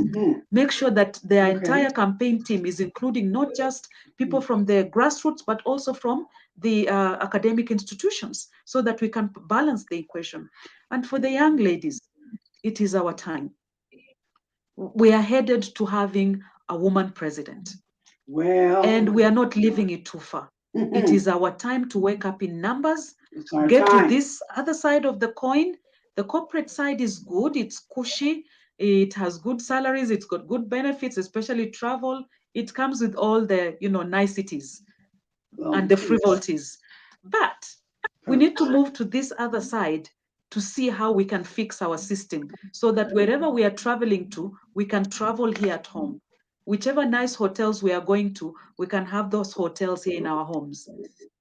Make sure that their entire campaign team is including not just people from the grassroots, but also from the academic institutions, so that we can balance the equation. And for the young ladies, it is our time. We are headed to having a woman president. Well, and we are not leaving it too far. It is our time to wake up in numbers, it's our get time. to this other side of the coin. The corporate side is good, it's cushy, it has good salaries, it's got good benefits, especially travel. It comes with all the, you know, niceties and the frivolities. But we need to move to this other side to see how we can fix our system, so that wherever we are traveling to, we can travel here at home. Whichever nice hotels we are going to, we can have those hotels here in our homes.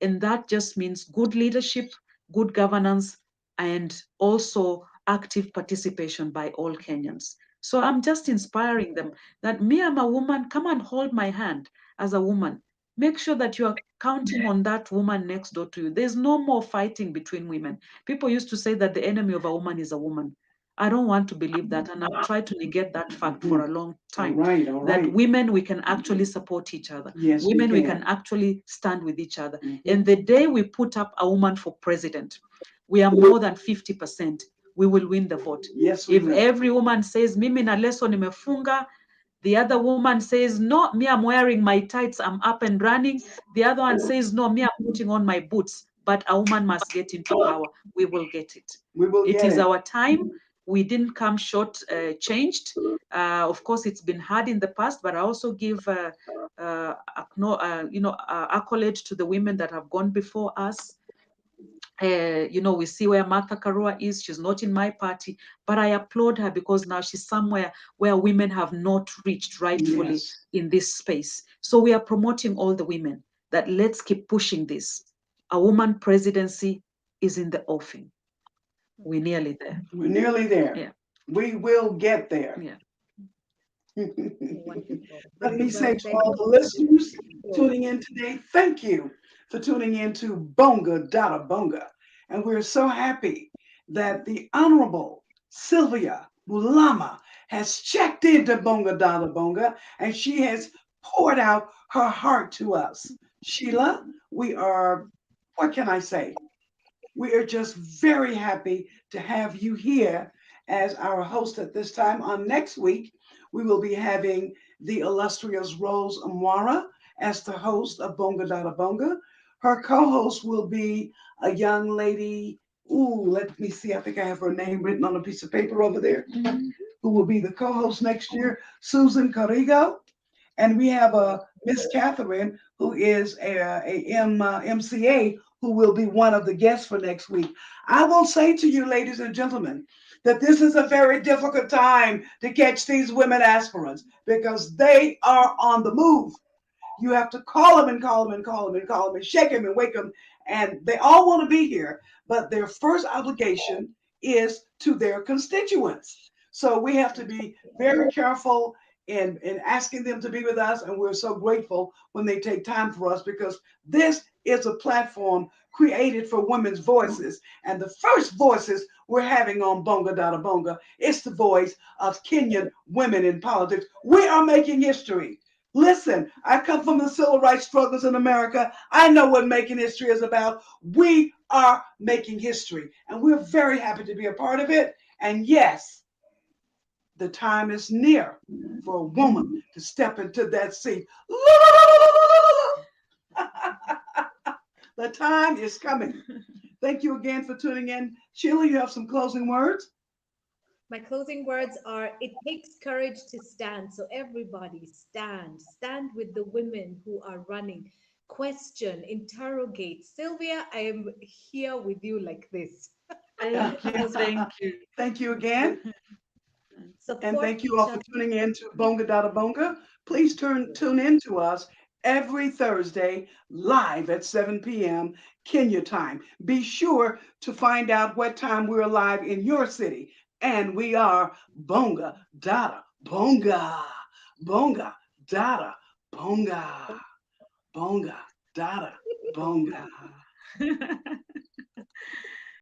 And that just means good leadership, good governance, and also active participation by all Kenyans. So I'm just inspiring them that me, I'm a woman, come and hold my hand as a woman. Make sure that you are counting on that woman next door to you. There's no more fighting between women. People used to say that the enemy of a woman is a woman. I don't want to believe that, and I've tried to negate that fact for a long time. All right. That women, we can actually support each other. Yes, women, we can. can actually stand with each other. And the day we put up a woman for president, we are more than 50%. We will win the vote. Yes, if will. Every woman says, mimi na leso nimefunga, the other woman says, no, me, I'm wearing my tights, I'm up and running. The other one says, no, me, I'm putting on my boots. But a woman must get into power. We will get it. We will It is our time. We didn't come short changed. Of course, it's been hard in the past, but I also give accolade to the women that have gone before us. We see where Martha Karua is. She's not in my party, but I applaud her because now she's somewhere where women have not reached rightfully in this space. So we are promoting all the women that let's keep pushing this. A woman presidency is in the offing. We're nearly there. We're nearly there. Yeah. We will get there. Yeah. Let me say to all the listeners tuning in today, thank you for tuning in to BongaDadaBonga. And we're so happy that the Honorable Sylvia Mulama has checked into BongaDadaBonga, and she has poured out her heart to us. Sheila, we are, what can I say? We are just very happy to have you here as our host at this time. On next week, we will be having the illustrious Rose Amwara as the host of BongaDadaBonga. Her co-host will be a young lady. Let me see. I think I have her name written on a piece of paper over there. Who will be the co-host next year? Susan Carrigo. And we have a Miss Catherine, who is a MCA, who will be one of the guests for next week. I will say to you, ladies and gentlemen, that this is a very difficult time to catch these women aspirants because they are on the move. You have to call them and call them and call them and call them and shake them and wake them. And they all want to be here, but their first obligation is to their constituents. So we have to be very careful in asking them to be with us. And we're so grateful when they take time for us because this is a platform created for women's voices. And the first voices we're having on BongaDadaBonga is the voice of Kenyan women in politics. We are making history. Listen, I come from the civil rights struggles in America. I know what making history is about. We are making history, and we're very happy to be a part of it. And yes, the time is near for a woman to step into that seat. The time is coming. Thank you again for tuning in. Sheila, you have some closing words? My closing words are, it takes courage to stand. So everybody stand. Stand with the women who are running. Question, interrogate. Sylvia, I am here with you like this. Thank you, thank you. Thank you again. And Support thank you all each for other. tuning in to BongaDadaBonga. Please tune in to us every Thursday live at 7 p.m. Kenya time. Be sure to find out what time we're live in your city. And we are Bonga Dada Bonga. Bonga Dada Bonga. Bonga Dada Bonga.